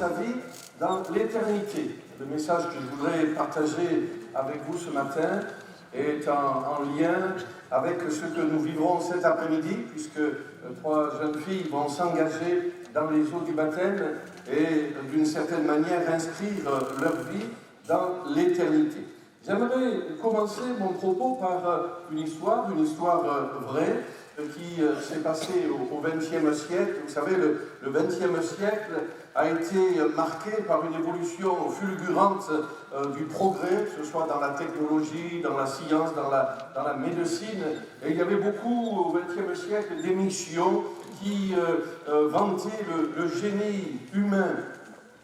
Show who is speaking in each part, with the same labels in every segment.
Speaker 1: sa vie dans l'éternité. Le message que je voudrais partager avec vous ce matin est en lien avec ce que nous vivrons cet après-midi, puisque 3 jeunes filles vont s'engager dans les eaux du baptême et d'une certaine manière inscrire leur vie dans l'éternité. J'aimerais commencer mon propos par une histoire vraie qui s'est passée au XXe siècle. Vous savez, le XXe siècle a été marqué par une évolution fulgurante du progrès, que ce soit dans la technologie, dans la science, dans la médecine. Et il y avait beaucoup au XXe siècle d'émissions qui vantaient le génie humain.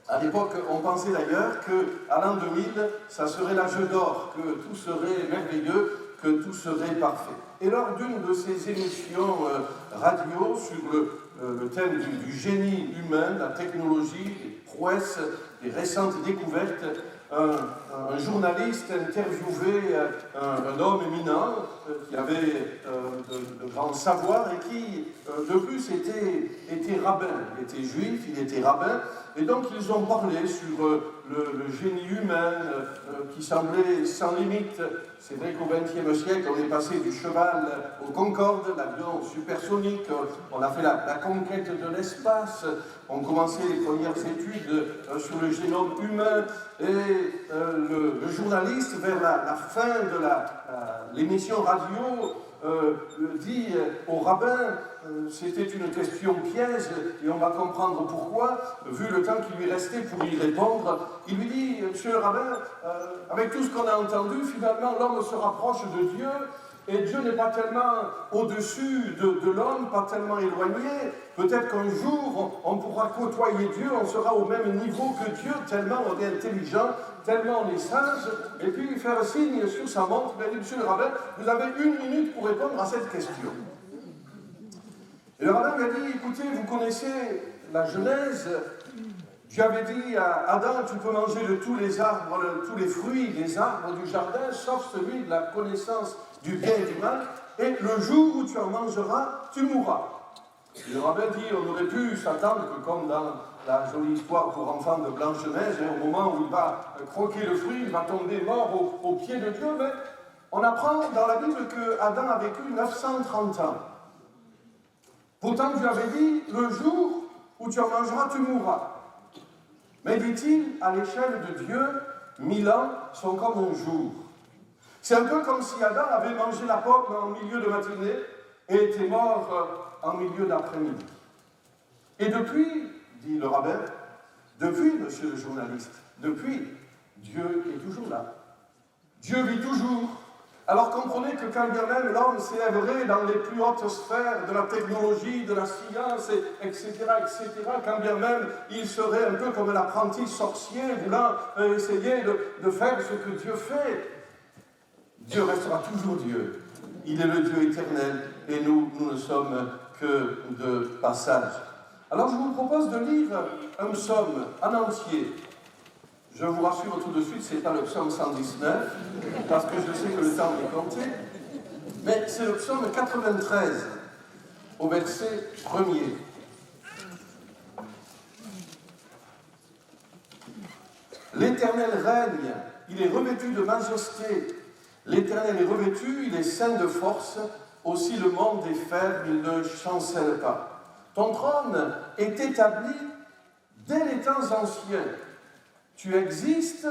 Speaker 1: À l'époque, on pensait d'ailleurs qu'à l'an 2000, ça serait l'âge d'or, que tout serait merveilleux, que tout serait parfait. Et lors d'une de ces émissions radio sur le thème du génie humain, la technologie, les prouesses, les récentes découvertes, un journaliste interviewait un homme éminent qui avait de grands savoirs et qui, de plus, était rabbin. Il était juif, il était rabbin, et donc ils ont parlé sur le génie humain qui semblait sans limite. C'est vrai qu'au XXe siècle, on est passé du cheval au Concorde, l'avion supersonique, on a fait la conquête de l'espace, on commençait les premières études sur le génome humain, et le journaliste, vers la fin de l'émission radio, dit au rabbin, c'était une question piège, et on va comprendre pourquoi, vu le temps qui lui restait pour y répondre. Il lui dit, monsieur le rabbin, avec tout ce qu'on a entendu, finalement l'homme se rapproche de Dieu, et Dieu n'est pas tellement au-dessus de l'homme, pas tellement éloigné. Peut-être qu'un jour, on pourra côtoyer Dieu, on sera au même niveau que Dieu, tellement on est intelligent, tellement on est sage. Et puis faire signe sur sa montre, il dit, monsieur le rabbin, vous avez 1 minute pour répondre à cette question. Et le rabbin lui a dit, écoutez, vous connaissez la Genèse. Dieu avait dit à Adam, tu peux manger de tous les arbres, tous les fruits des arbres du jardin, sauf celui de la connaissance du bien et du mal, et le jour où tu en mangeras, tu mourras. Et le rabbin dit, on aurait pu s'attendre que, comme dans la jolie histoire pour enfants de Blanche-Neige, au moment où il va croquer le fruit, il va tomber mort au pied de Dieu, mais on apprend dans la Bible que Adam a vécu 930 ans. Pourtant, Dieu avait dit, le jour où tu en mangeras, tu mourras. Mais dit-il, à l'échelle de Dieu, 1000 ans sont comme un jour. C'est un peu comme si Adam avait mangé la pomme en milieu de matinée et était mort en milieu d'après-midi. Et depuis, dit le rabbin, depuis, monsieur le journaliste, depuis, Dieu est toujours là. Dieu vit toujours. Alors comprenez que quand bien même l'homme s'élèverait dans les plus hautes sphères de la technologie, de la science, etc., quand bien même il serait un peu comme l'apprenti sorcier voulant essayer de faire ce que Dieu fait, Dieu restera toujours Dieu. Il est le Dieu éternel et nous ne sommes que de passage. Alors je vous propose de lire un psaume en entier. Je vous rassure tout de suite, ce n'est pas le psaume 119, parce que je sais que le temps est compté, mais c'est le psaume 93, au verset 1er. L'Éternel règne, il est revêtu de majesté. L'Éternel est revêtu, il est ceint de force, aussi le monde est ferme, il ne chancelle pas. Ton trône est établi dès les temps anciens. Tu existes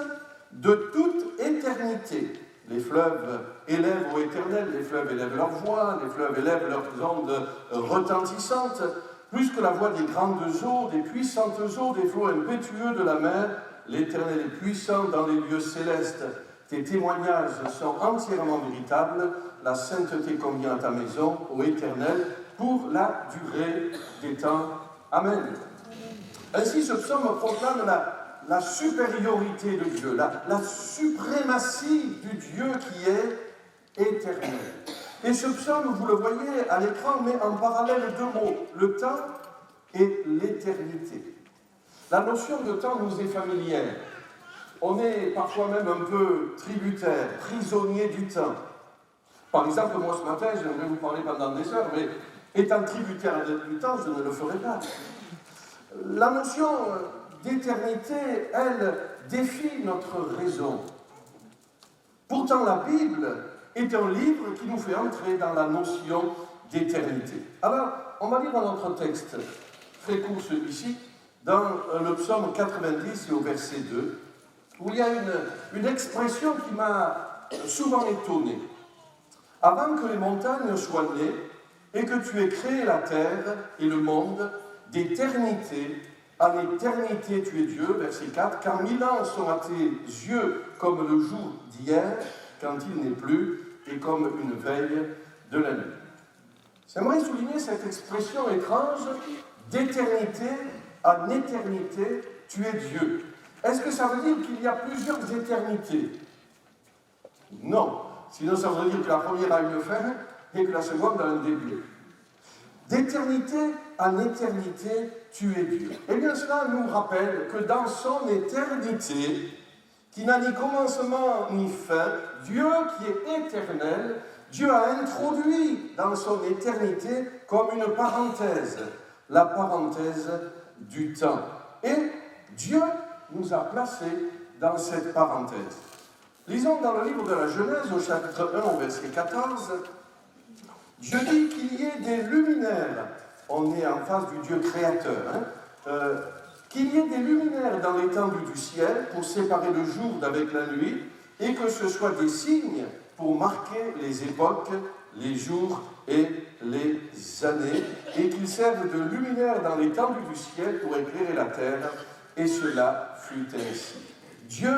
Speaker 1: de toute éternité. Les fleuves élèvent au Éternel, les fleuves élèvent leur voix, les fleuves élèvent leurs ondes retentissantes, plus que la voix des grandes eaux, des puissantes eaux, des flots impétueux de la mer. L'Éternel est puissant dans les lieux célestes. Tes témoignages sont entièrement véritables. La sainteté convient à ta maison, ô Éternel, pour la durée des temps. Amen. Ainsi, ce psaume proclame la supériorité de Dieu, la suprématie du Dieu qui est éternel. Et ce psaume, vous le voyez à l'écran, met en parallèle 2 mots, le temps et l'éternité. La notion de temps nous est familière. On est parfois même un peu tributaire, prisonnier du temps. Par exemple, moi ce matin, j'aimerais vous parler pendant des heures, mais étant tributaire du temps, je ne le ferai pas. La notion d'éternité, elle défie notre raison. Pourtant, la Bible est un livre qui nous fait entrer dans la notion d'éternité. Alors, on va lire dans notre texte, très court celui-ci, dans le psaume 90 et au verset 2, où il y a une expression qui m'a souvent étonné. Avant que les montagnes soient nées et que tu aies créé la terre et le monde, d'éternité en éternité tu es Dieu, verset 4, car 1000 ans sont à tes yeux comme le jour d'hier, quand il n'est plus, et comme une veille de la nuit. J'aimerais souligner cette expression étrange, d'éternité en éternité tu es Dieu. Est-ce que ça veut dire qu'il y a plusieurs éternités? Non. Sinon, ça veut dire que la première a une fin et que la seconde a un début. D'éternité en éternité, tu es Dieu. Eh bien, cela nous rappelle que dans son éternité, qui n'a ni commencement ni fin, Dieu qui est éternel, Dieu a introduit dans son éternité comme une parenthèse, la parenthèse du temps. Et Dieu nous a placés dans cette parenthèse. Lisons dans le livre de la Genèse, au chapitre 1, au verset 14, Dieu dit qu'il y ait des luminaires. On est en face du Dieu créateur. Qu'il y ait des luminaires dans l'étendue du ciel pour séparer le jour d'avec la nuit et que ce soit des signes pour marquer les époques, les jours et les années et qu'ils servent de luminaires dans l'étendue du ciel pour éclairer la terre. Et cela fut ainsi. Dieu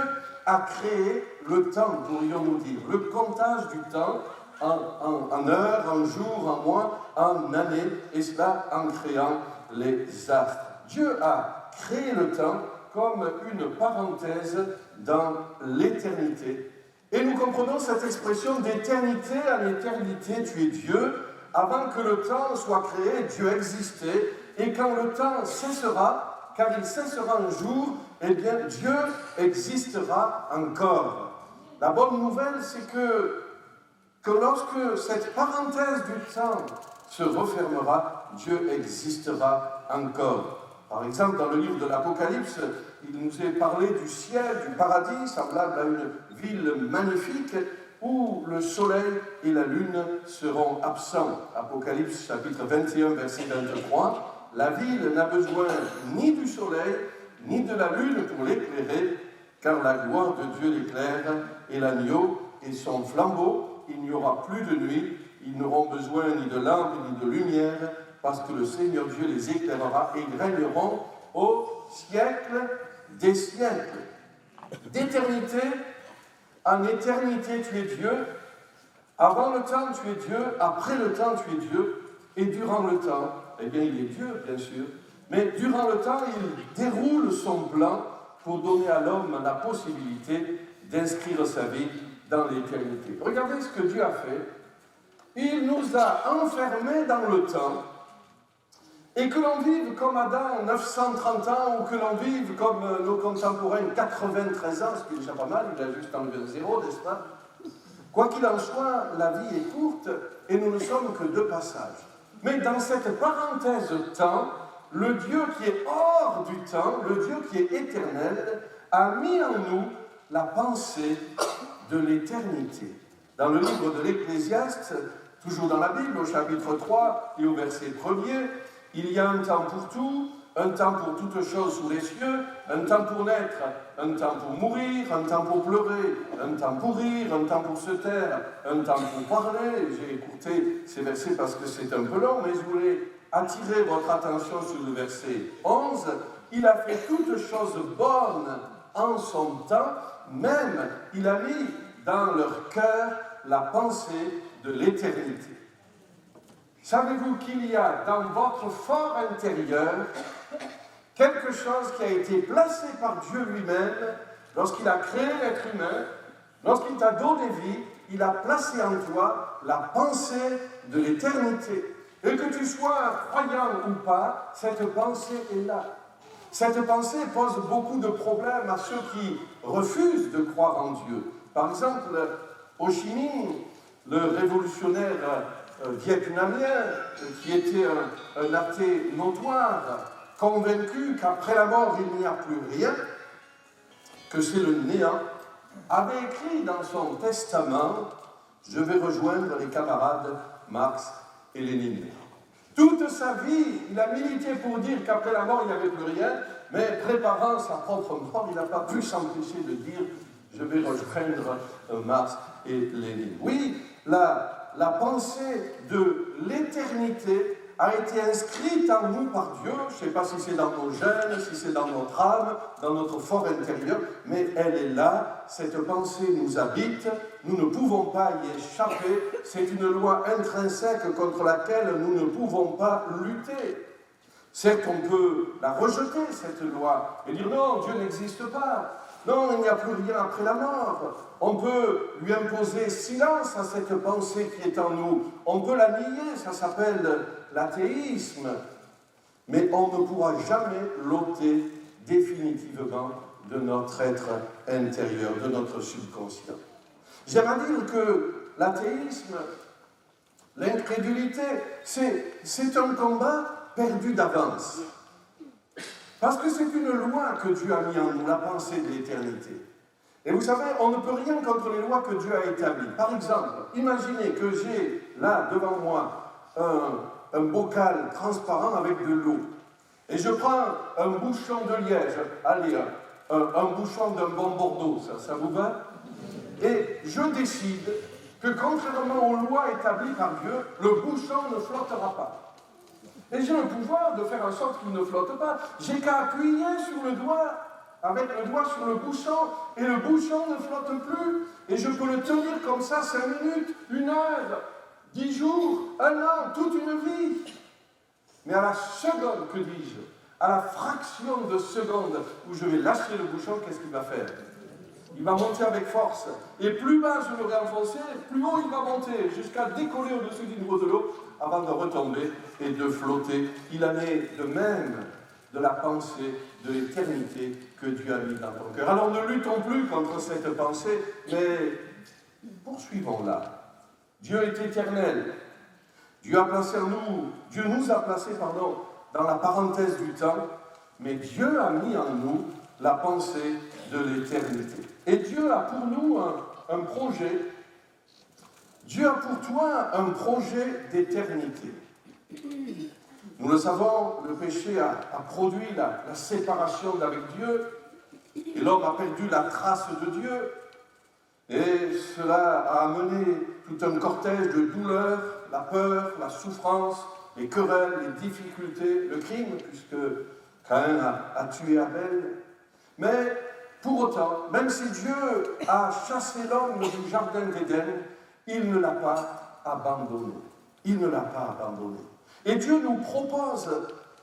Speaker 1: a créé le temps, pourrions-nous dire, le comptage du temps en heures, en jours, en mois, en années, et cela en créant les astres. Dieu a créé le temps comme une parenthèse dans l'éternité. Et nous comprenons cette expression d'éternité en éternité, tu es Dieu. Avant que le temps soit créé, Dieu existait, et quand le temps cessera, car il cessera un jour, eh bien Dieu existera encore. La bonne nouvelle, c'est que lorsque cette parenthèse du temps se refermera, Dieu existera encore. Par exemple, dans le livre de l'Apocalypse, il nous est parlé du ciel, du paradis, semblable à une ville magnifique, où le soleil et la lune seront absents. Apocalypse chapitre 21, verset 23. La ville n'a besoin ni du soleil, ni de la lune pour l'éclairer, car la gloire de Dieu l'éclaire, et l'agneau et son flambeau, il n'y aura plus de nuit, ils n'auront besoin ni de lampe ni de lumière, parce que le Seigneur Dieu les éclairera et ils régneront au siècle des siècles. D'éternité en éternité, tu es Dieu. Avant le temps, tu es Dieu. Après le temps, tu es Dieu. Et durant le temps, eh bien, il est Dieu, bien sûr. Mais durant le temps, il déroule son plan pour donner à l'homme la possibilité d'inscrire sa vie dans l'éternité. Regardez ce que Dieu a fait. Il nous a enfermés dans le temps. Et que l'on vive comme Adam 930 ans, ou que l'on vive comme nos contemporains 93 ans, ce qui est déjà pas mal, il a juste enlevé un zéro, n'est-ce pas? Quoi qu'il en soit, la vie est courte et nous ne sommes que de passage. Mais dans cette parenthèse temps, le Dieu qui est hors du temps, le Dieu qui est éternel, a mis en nous la pensée de l'éternité. Dans le livre de l'Ecclésiaste, toujours dans la Bible, au chapitre 3 et au verset 1er, il y a un temps pour tout, un temps pour toutes choses sous les cieux, un temps pour naître, un temps pour mourir, un temps pour pleurer, un temps pour rire, un temps pour se taire, un temps pour parler. J'ai écouté ces versets parce que c'est un peu long, mais je voulais attirer votre attention sur le verset 11. Il a fait toutes choses bonnes en son temps, même il a mis dans leur cœur la pensée de l'éternité. Savez-vous qu'il y a dans votre fort intérieur quelque chose qui a été placé par Dieu lui-même lorsqu'il a créé l'être humain, lorsqu'il t'a donné vie, il a placé en toi la pensée de l'éternité. Et que tu sois croyant ou pas, cette pensée est là. Cette pensée pose beaucoup de problèmes à ceux qui refusent de croire en Dieu. Par exemple, Ho Chi Minh, le révolutionnaire vietnamien, qui était un athée notoire, convaincu qu'après la mort, il n'y a plus rien, que c'est le néant, avait écrit dans son testament « Je vais rejoindre les camarades Marx et Lénine ». Toute sa vie, il a milité pour dire qu'après la mort, il n'y avait plus rien, mais préparant sa propre mort, il n'a pas pu s'empêcher de dire « Je vais rejoindre Marx et Lénine ». Oui, la pensée de l'éternité a été inscrite en nous par Dieu. Je ne sais pas si c'est dans nos gènes, si c'est dans notre âme, dans notre fort intérieur, mais elle est là, cette pensée nous habite, nous ne pouvons pas y échapper, c'est une loi intrinsèque contre laquelle nous ne pouvons pas lutter. C'est qu'on peut la rejeter, cette loi, et dire non, Dieu n'existe pas, non, il n'y a plus rien après la mort. On peut lui imposer silence à cette pensée qui est en nous, on peut la nier, ça s'appelle l'athéisme, mais on ne pourra jamais l'ôter définitivement de notre être intérieur, de notre subconscient. J'aimerais dire que l'athéisme, l'incrédulité, c'est un combat perdu d'avance. Parce que c'est une loi que Dieu a mis en nous, la pensée de l'éternité. Et vous savez, on ne peut rien contre les lois que Dieu a établies. Par exemple, imaginez que j'ai là devant moi un bocal transparent avec de l'eau. Et je prends un bouchon de liège, allez, un bouchon d'un bon Bordeaux, ça vous va? Et je décide que contrairement aux lois établies par Dieu, le bouchon ne flottera pas. Et j'ai le pouvoir de faire en sorte qu'il ne flotte pas. J'ai qu'à appuyer sur le doigt, avec le doigt sur le bouchon, et le bouchon ne flotte plus. Et je peux le tenir comme ça 5 minutes, 1 heure, 10 jours, 1 an, toute une vie. Mais à la seconde, que dis-je, à la fraction de seconde où je vais lâcher le bouchon, qu'est-ce qu'il va faire? Il va monter avec force. Et plus bas je l'aurai enfoncé, plus haut il va monter, jusqu'à décoller au-dessus du niveau de l'eau, avant de retomber et de flotter. Il en est de même de la pensée de l'éternité que Dieu a mis dans ton cœur. Alors ne luttons plus contre cette pensée, mais poursuivons-la. Dieu est éternel. Dieu nous a placés, dans la parenthèse du temps, mais Dieu a mis en nous la pensée de l'éternité. Et Dieu a pour nous un projet. Dieu a pour toi un projet d'éternité. Nous le savons, le péché a produit la séparation d'avec Dieu, et l'homme a perdu la trace de Dieu, et cela a amené tout un cortège de douleurs, la peur, la souffrance, les querelles, les difficultés, le crime, puisque Caïn a tué Abel. Mais pour autant, même si Dieu a chassé l'homme du jardin d'Éden, il ne l'a pas abandonné. Il ne l'a pas abandonné. Et Dieu nous propose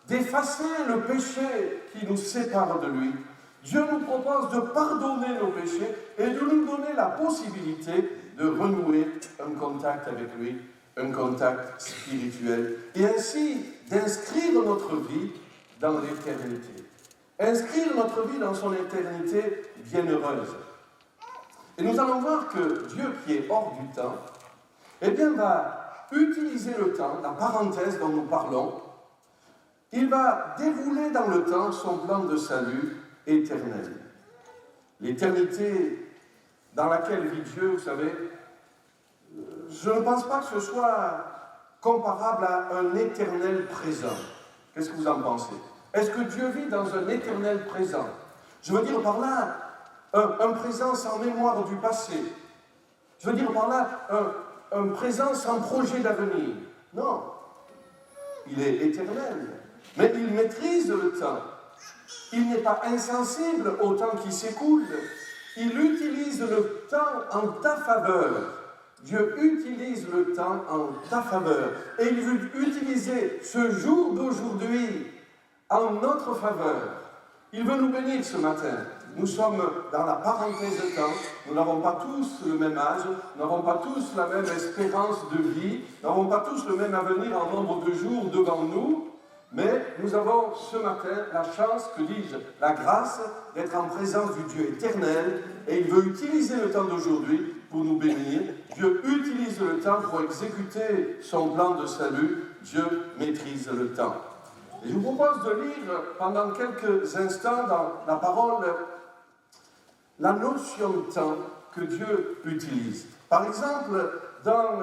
Speaker 1: d'effacer le péché qui nous sépare de lui. Dieu nous propose de pardonner nos péchés et de nous donner la possibilité de renouer un contact avec lui, un contact spirituel, et ainsi d'inscrire notre vie dans l'éternité. Inscrire notre vie dans son éternité bienheureuse. Et nous allons voir que Dieu, qui est hors du temps, eh bien, va utiliser le temps, la parenthèse dont nous parlons. Il va dérouler dans le temps son plan de salut éternel. L'éternité dans laquelle vit Dieu, vous savez, je ne pense pas que ce soit comparable à un éternel présent. Qu'est-ce que vous en pensez? Est-ce que Dieu vit dans un éternel présent? Je veux dire par là, un présent sans mémoire du passé. Je veux dire par là, un présent sans projet d'avenir. Non. Il est éternel. Mais il maîtrise le temps. Il n'est pas insensible au temps qui s'écoule. Il utilise le temps en ta faveur. Dieu utilise le temps en ta faveur. Et il veut utiliser ce jour d'aujourd'hui en notre faveur. Il veut nous bénir ce matin. Nous sommes dans la parenthèse de temps. Nous n'avons pas tous le même âge. Nous n'avons pas tous la même espérance de vie. Nous n'avons pas tous le même avenir en nombre de jours devant nous. Mais nous avons ce matin la chance, que dis-je, la grâce d'être en présence du Dieu éternel. Et il veut utiliser le temps d'aujourd'hui pour nous bénir. Dieu utilise le temps pour exécuter son plan de salut. Dieu maîtrise le temps. Et je vous propose de lire pendant quelques instants dans la parole la notion de temps que Dieu utilise. Par exemple, dans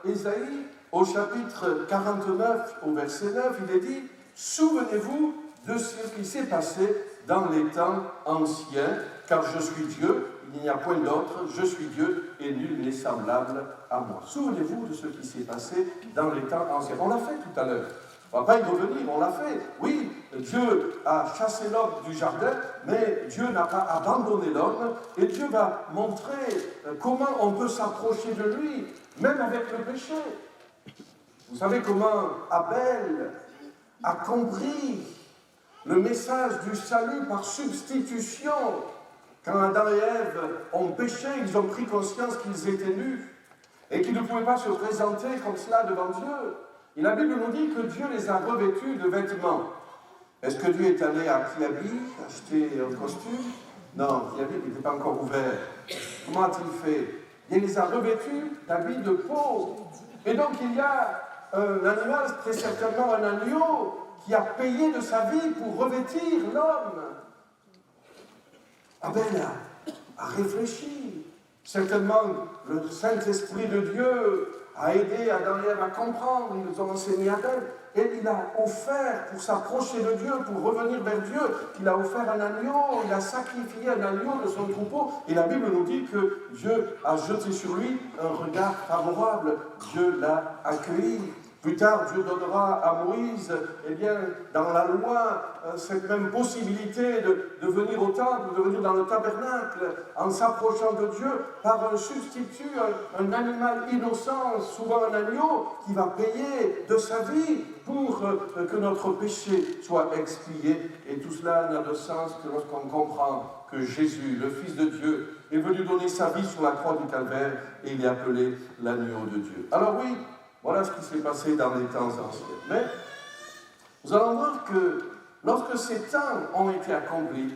Speaker 1: Ésaïe, au chapitre 49, au verset 9, il est dit « Souvenez-vous de ce qui s'est passé dans les temps anciens, car je suis Dieu, il n'y a point d'autre, je suis Dieu, et nul n'est semblable à moi. » Souvenez-vous de ce qui s'est passé dans les temps anciens. On l'a fait tout à l'heure. On ne va pas y revenir, on l'a fait. Oui, Dieu a chassé l'homme du jardin, mais Dieu n'a pas abandonné l'homme, et Dieu va montrer comment on peut s'approcher de lui, même avec le péché. Vous savez comment Abel a compris le message du salut par substitution. Quand Adam et Ève ont péché, ils ont pris conscience qu'ils étaient nus et qu'ils ne pouvaient pas se présenter comme cela devant Dieu. Et la Bible nous dit que Dieu les a revêtus de vêtements. Est-ce que Dieu est allé à Kiabi acheter un costume? Non, Kiabi n'était pas encore ouvert. Comment a-t-il fait? Il les a revêtus d'habits de peau. Et donc il y a un animal, très certainement un agneau, qui a payé de sa vie pour revêtir l'homme. Abel a réfléchi. Certainement, le Saint-Esprit de Dieu a aidé Adam et Ève à comprendre. Ils nous ont enseigné Abel. Et il a offert, pour s'approcher de Dieu, pour revenir vers Dieu, il a offert un agneau, il a sacrifié un agneau de son troupeau. Et la Bible nous dit que Dieu a jeté sur lui un regard favorable. Dieu l'a accueilli. Plus tard, Dieu donnera à Moïse, eh bien, dans la loi, cette même possibilité de venir au temple, de venir dans le tabernacle, en s'approchant de Dieu par un substitut, un animal innocent, souvent un agneau, qui va payer de sa vie pour que notre péché soit expié. Et tout cela n'a de sens que lorsqu'on comprend que Jésus, le Fils de Dieu, est venu donner sa vie sur la croix du Calvaire et il est appelé l'agneau de Dieu. Alors oui, voilà ce qui s'est passé dans les temps anciens. Mais nous allons voir que lorsque ces temps ont été accomplis,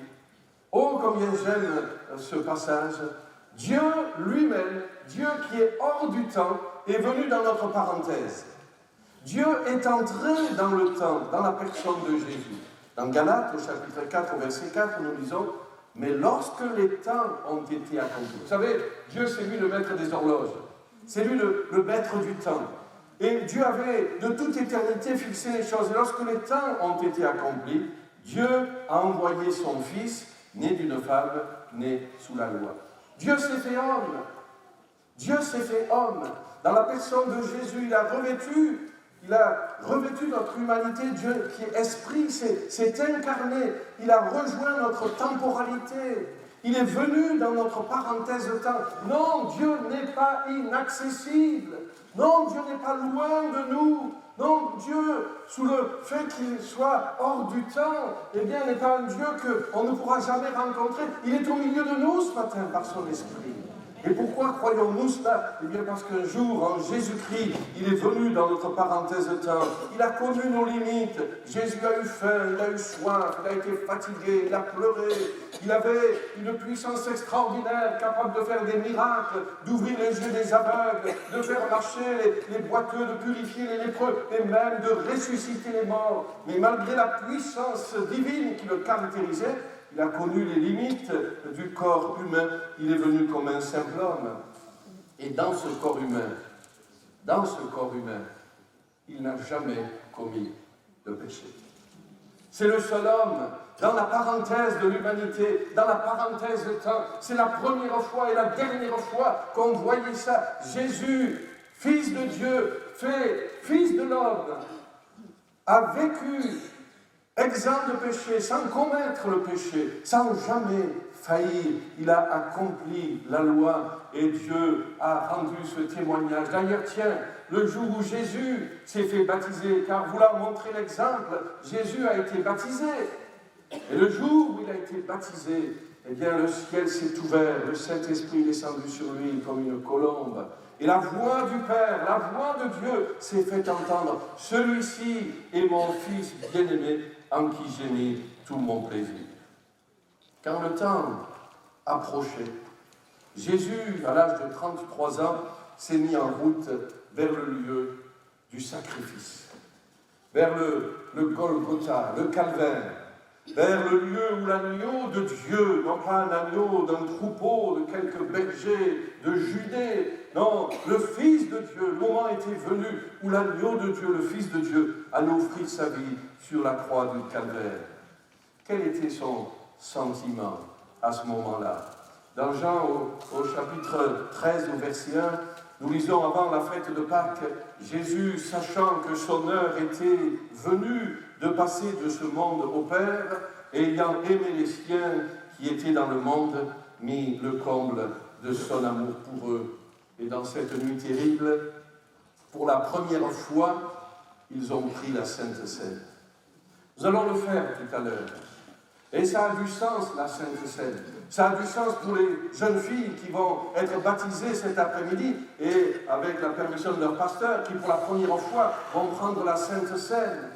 Speaker 1: oh combien j'aime ce passage, Dieu lui-même, Dieu qui est hors du temps, est venu dans notre parenthèse. Dieu est entré dans le temps, dans la personne de Jésus. Dans Galates, au chapitre 4, au verset 4, nous lisons « Mais lorsque les temps ont été accomplis », vous savez, Dieu c'est lui le maître des horloges, c'est lui le maître du temps. Et Dieu avait de toute éternité fixé les choses. Et lorsque les temps ont été accomplis, Dieu a envoyé son Fils, né d'une femme, né sous la loi. Dieu s'est fait homme. Dieu s'est fait homme. Dans la personne de Jésus, il a revêtu notre humanité. Dieu qui est esprit s'est incarné. Il a rejoint notre temporalité. Il est venu dans notre parenthèse de temps. Non, Dieu n'est pas inaccessible. Non, Dieu n'est pas loin de nous. Non, Dieu, sous le fait qu'il soit hors du temps, eh bien, n'est pas un Dieu qu'on ne pourra jamais rencontrer. Il est au milieu de nous ce matin par son esprit. Et pourquoi croyons-nous cela? Eh bien, parce qu'un jour, en Jésus-Christ, il est venu dans notre parenthèse de temps. Il a connu nos limites. Jésus a eu faim, il a eu soif, il a été fatigué, il a pleuré. Il avait une puissance extraordinaire, capable de faire des miracles, d'ouvrir les yeux des aveugles, de faire marcher les boiteux, de purifier les lépreux, et même de ressusciter les morts. Mais malgré la puissance divine qui le caractérisait, il a connu les limites du corps humain. Il est venu comme un simple homme. Et dans ce corps humain, il n'a jamais commis de péché. C'est le seul homme dans la parenthèse de l'humanité, dans la parenthèse de temps. C'est la première fois et la dernière fois qu'on voyait ça. Jésus, Fils de Dieu, fait Fils de l'homme, a vécu exempt de péché, sans commettre le péché, sans jamais faillir. Il a accompli la loi et Dieu a rendu ce témoignage. D'ailleurs, tiens, le jour où Jésus s'est fait baptiser, car vous l'a montré l'exemple, Jésus a été baptisé. Et le jour où il a été baptisé, eh bien, le ciel s'est ouvert, le Saint-Esprit est descendu sur lui comme une colombe. Et la voix du Père, la voix de Dieu s'est fait entendre. Celui-ci est mon Fils bien-aimé, en qui j'ai mis tout mon plaisir. Quand le temps approchait, Jésus, à l'âge de 33 ans, s'est mis en route vers le lieu du sacrifice. vers le Golgotha, le calvaire, vers le lieu où l'agneau de Dieu, non pas un agneau d'un troupeau de quelques bergers de Judée, non, le Fils de Dieu, le moment était venu où l'agneau de Dieu, le Fils de Dieu, allait offrir sa vie sur la croix du calvaire. Quel était son sentiment à ce moment-là? Dans Jean, au chapitre 13, au verset 1, nous lisons avant la fête de Pâques, Jésus, sachant que son heure était venue de passer de ce monde au Père, et ayant aimé les siens qui étaient dans le monde, mit le comble de son amour pour eux. Et dans cette nuit terrible, pour la première fois, ils ont pris la Sainte Seine. Nous allons le faire tout à l'heure. Et ça a du sens, la Sainte Seine. Ça a du sens pour les jeunes filles qui vont être baptisées cet après-midi et avec la permission de leur pasteur qui pour la première fois vont prendre la Sainte Seine.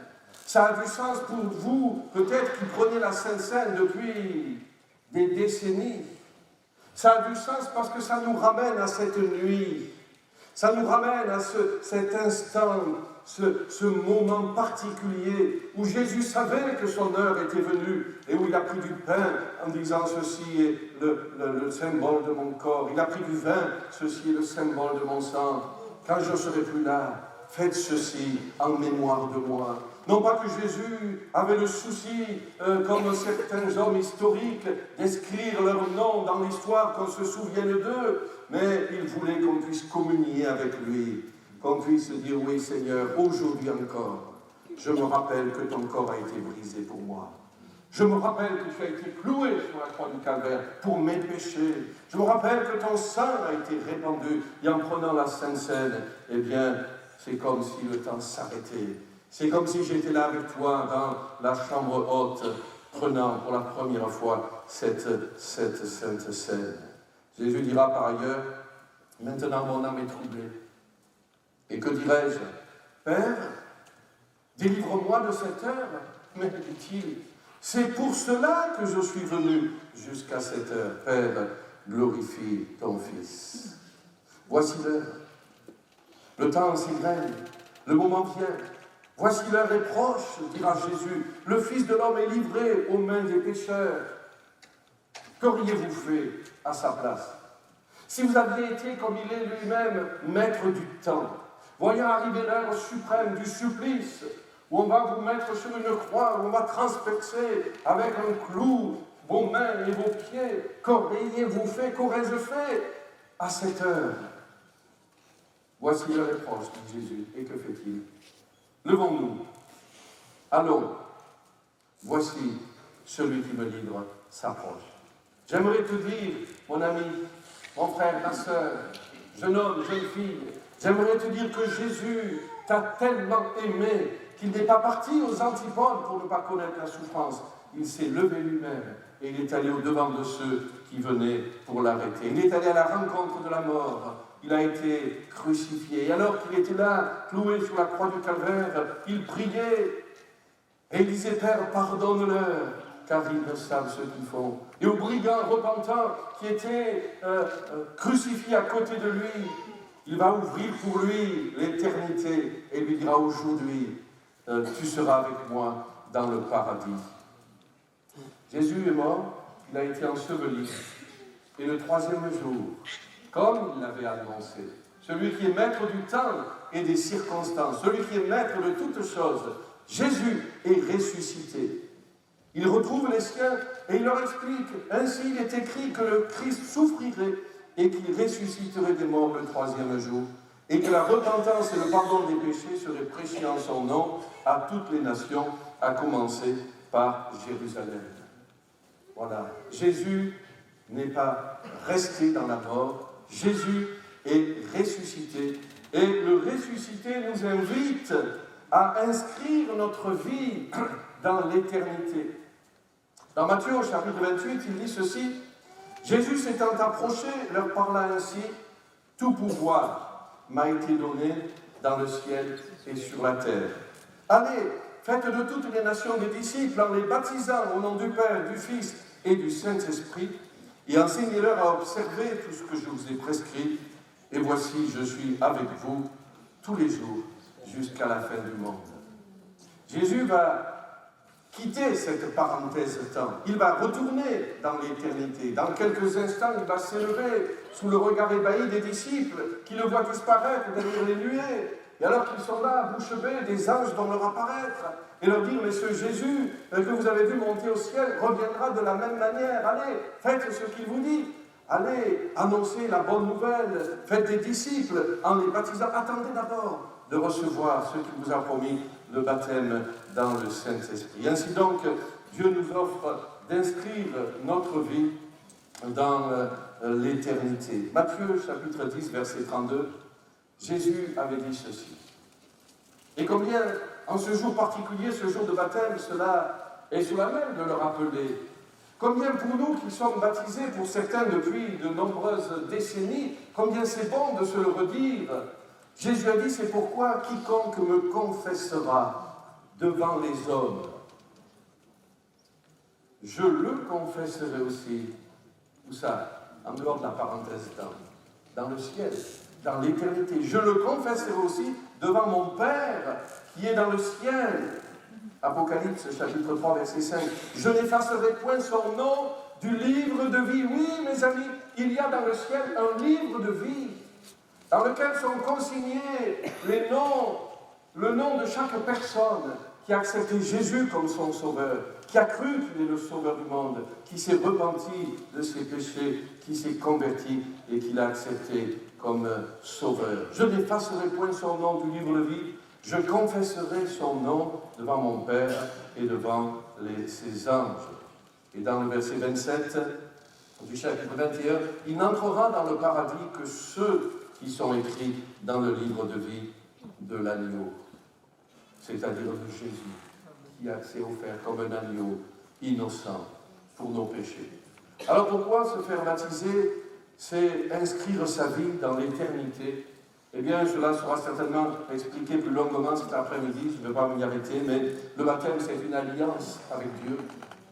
Speaker 1: Ça a du sens pour vous, peut-être qui prenez la Sainte Seine depuis des décennies. Ça a du sens parce que ça nous ramène à cette nuit. Ça nous ramène à cet instant, ce moment particulier où Jésus savait que son heure était venue et où il a pris du pain en disant ceci est le symbole de mon corps. Il a pris du vin, ceci est le symbole de mon sang. Quand je ne serai plus là, faites ceci en mémoire de moi. Non pas que Jésus avait le souci, comme certains hommes historiques, d'inscrire leur nom dans l'histoire, qu'on se souvienne d'eux, mais il voulait qu'on puisse communier avec lui, qu'on puisse dire, oui Seigneur, aujourd'hui encore, je me rappelle que ton corps a été brisé pour moi. Je me rappelle que tu as été cloué sur la croix du calvaire pour mes péchés. Je me rappelle que ton sang a été répandu. Et en prenant la Sainte Seine, eh bien, c'est comme si le temps s'arrêtait. C'est comme si j'étais là avec toi dans la chambre haute, prenant pour la première fois cette Sainte Seine. Jésus dira par ailleurs, maintenant mon âme est troublée. Et que dirais-je? Père, délivre-moi de cette heure. Mais dit-il, c'est pour cela que je suis venu jusqu'à cette heure. Père, glorifie ton Fils. Voici l'heure. Le temps s'égrène, le moment vient. Voici l'heure est proche, dira Jésus. Le Fils de l'homme est livré aux mains des pécheurs. Qu'auriez-vous fait à sa place? Si vous aviez été, comme il est lui-même, maître du temps, voyant arriver l'heure suprême du supplice, où on va vous mettre sur une croix, où on va transpercer avec un clou vos mains et vos pieds, qu'auriez-vous fait, qu'aurais-je fait à cette heure? Voici l'heure est proche, dit Jésus. Et que fait-il? Levons-nous, allons, voici celui qui me livre s'approche. J'aimerais te dire, mon ami, mon frère, ma sœur, jeune homme, jeune fille, j'aimerais te dire que Jésus t'a tellement aimé qu'il n'est pas parti aux antipodes pour ne pas connaître la souffrance. Il s'est levé lui-même et il est allé au-devant de ceux qui venaient pour l'arrêter. Il est allé à la rencontre de la mort. Il a été crucifié. Et alors qu'il était là, cloué sur la croix du calvaire, il priait et il disait, Père, pardonne-leur, car ils ne savent ce qu'ils font. Et au brigand repentant qui était crucifié à côté de lui, il va ouvrir pour lui l'éternité et lui dira aujourd'hui, tu seras avec moi dans le paradis. Jésus est mort, il a été enseveli. Et le troisième jour, comme il l'avait annoncé, celui qui est maître du temps et des circonstances, celui qui est maître de toutes choses, Jésus est ressuscité. Il retrouve les siens et il leur explique, ainsi il est écrit que le Christ souffrirait et qu'il ressusciterait des morts le troisième jour, et que la repentance et le pardon des péchés seraient prêchés en son nom à toutes les nations, à commencer par Jérusalem. Voilà, Jésus n'est pas resté dans la mort, Jésus est ressuscité, et le ressuscité nous invite à inscrire notre vie dans l'éternité. Dans Matthieu, au chapitre 28, il dit ceci, Jésus s'étant approché, leur parla ainsi, tout pouvoir m'a été donné dans le ciel et sur la terre. Allez, faites de toutes les nations des disciples en les baptisant au nom du Père, du Fils et du Saint-Esprit, et enseignez-leur à observer tout ce que je vous ai prescrit, et voici, je suis avec vous tous les jours jusqu'à la fin du monde. Jésus va quitter cette parenthèse temps. Il va retourner dans l'éternité. Dans quelques instants, il va s'élever sous le regard ébahi des disciples qui le voient disparaître derrière les nuées. Et alors qu'ils sont là, bouche bée, des anges vont leur apparaître et leur dire, mais ce Jésus que vous avez vu monter au ciel reviendra de la même manière. Allez, faites ce qu'il vous dit. Allez, annoncez la bonne nouvelle. Faites des disciples en les baptisant. Attendez d'abord de recevoir ce qu'il vous a promis, le baptême dans le Saint-Esprit. Ainsi donc, Dieu nous offre d'inscrire notre vie dans l'éternité. Matthieu chapitre 10, verset 32, Jésus avait dit ceci. Et combien, en ce jour particulier, ce jour de baptême, cela est solennel de le rappeler. Combien pour nous qui sommes baptisés, pour certains depuis de nombreuses décennies, combien c'est bon de se le redire. Jésus a dit, c'est pourquoi quiconque me confessera devant les hommes, je le confesserai aussi. Où ça? En dehors de la parenthèse temps. Dans le ciel, dans l'éternité. Je le confesserai aussi devant mon Père qui est dans le ciel. Apocalypse chapitre 3 verset 5. Je n'effacerai point son nom du livre de vie. Oui, mes amis, il y a dans le ciel un livre de vie dans lequel sont consignés les noms, le nom de chaque personne qui a accepté Jésus comme son sauveur, qui a cru qu'il est le sauveur du monde, qui s'est repenti de ses péchés, qui s'est converti et qui l'a accepté comme sauveur. Je n'effacerai point son nom du livre de vie, je confesserai son nom devant mon Père et devant ses anges. Et dans le verset 27 du chapitre 21, il n'entrera dans le paradis que ceux qui sont écrits dans le livre de vie de l'agneau, c'est-à-dire de Jésus, qui s'est offert comme un agneau innocent pour nos péchés. Alors pourquoi se faire baptiser, c'est inscrire sa vie dans l'éternité? Eh bien, cela sera certainement expliqué plus longuement cet après-midi, je ne vais pas m'y arrêter, mais le baptême, c'est une alliance avec Dieu,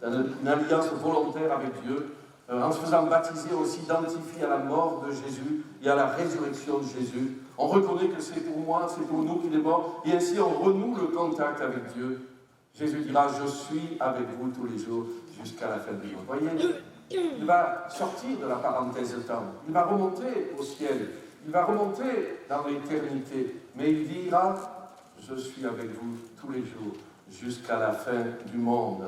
Speaker 1: une alliance volontaire avec Dieu. En se faisant baptiser, on s'identifie à la mort de Jésus et à la résurrection de Jésus. On reconnaît que c'est pour moi, c'est pour nous qu'il est mort, et ainsi on renoue le contact avec Dieu. Jésus dira, je suis avec vous tous les jours jusqu'à la fin du monde. Voyez, il va sortir de la parenthèse de temps, il va remonter au ciel, il va remonter dans l'éternité, mais il dira, je suis avec vous tous les jours jusqu'à la fin du monde.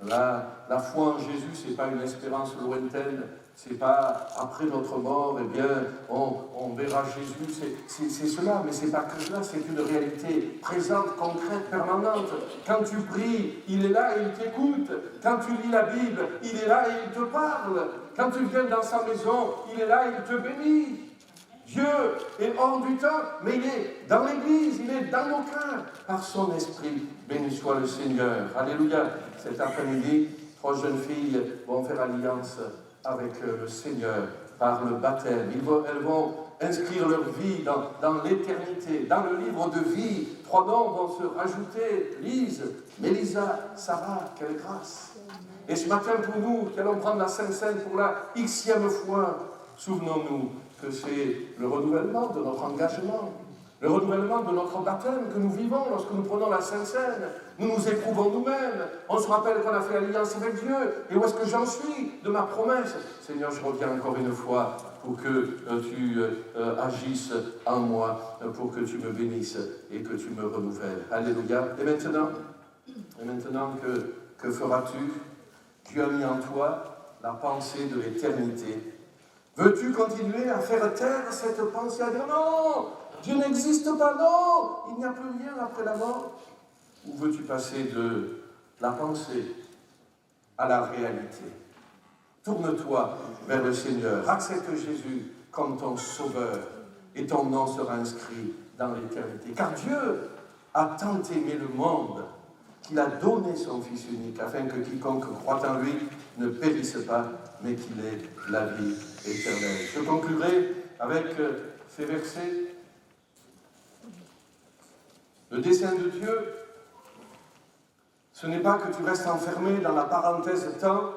Speaker 1: La foi en Jésus, ce n'est pas une espérance lointaine, ce n'est pas après notre mort, eh bien, on verra Jésus, c'est cela, mais ce n'est pas que cela, c'est une réalité présente, concrète, permanente. Quand tu pries, il est là et il t'écoute. Quand tu lis la Bible, il est là et il te parle. Quand tu viens dans sa maison, il est là et il te bénit. Dieu est hors du temps, mais il est dans l'Église, il est dans nos cœurs, par son esprit. Béni soit le Seigneur. Alléluia. Cet après-midi, 3 jeunes filles vont faire alliance avec le Seigneur par le baptême. Elles vont inscrire leur vie dans l'éternité, dans le livre de vie. 3 noms vont se rajouter, Lise, Mélisa, Sarah, quelle grâce. Et ce matin, pour nous, qui allons prendre la Sainte Seine pour la Xème fois, souvenons-nous que c'est le renouvellement de notre engagement, le renouvellement de notre baptême que nous vivons lorsque nous prenons la Sainte Seine. Nous nous éprouvons nous-mêmes. On se rappelle qu'on a fait alliance avec Dieu. Et où est-ce que j'en suis de ma promesse? Seigneur, je reviens encore une fois pour que tu agisses en moi, pour que tu me bénisses et que tu me renouvelles. Alléluia. Et maintenant que feras-tu? Dieu a mis en toi la pensée de l'éternité. Veux-tu continuer à faire taire cette pensée, à dire non, Dieu n'existe pas, non, il n'y a plus rien après la mort? Ou veux-tu passer de la pensée à la réalité? Tourne-toi vers le Seigneur, accepte Jésus comme ton sauveur et ton nom sera inscrit dans l'éternité. Car Dieu a tant aimé le monde qu'il a donné son Fils unique afin que quiconque croit en lui ne périsse pas, mais qu'il ait la vie éternelle. Je conclurai avec ces versets. Le dessein de Dieu, ce n'est pas que tu restes enfermé dans la parenthèse temps,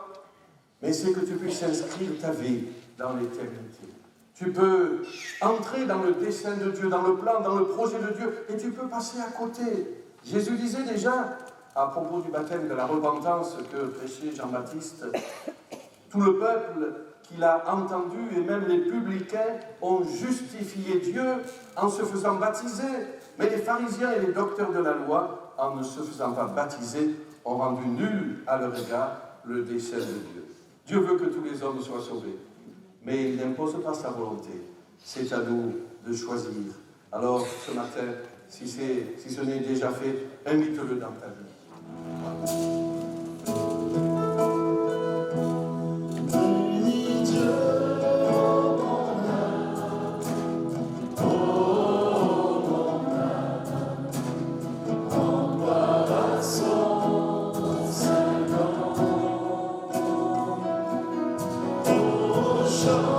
Speaker 1: mais c'est que tu puisses inscrire ta vie dans l'éternité. Tu peux entrer dans le dessein de Dieu, dans le plan, dans le projet de Dieu, et tu peux passer à côté Jésus disait déjà, à propos du baptême de la repentance que prêchait Jean-Baptiste, tout le peuple qu'il a entendu et même les publicains ont justifié Dieu en se faisant baptiser. Mais les pharisiens et les docteurs de la loi, en ne se faisant pas baptiser, ont rendu nul à leur égard le décès de Dieu. Dieu veut que tous les hommes soient sauvés, mais il n'impose pas sa volonté. C'est à nous de choisir. Alors, ce matin, si ce n'est déjà fait, invite-le dans ta vie.
Speaker 2: Show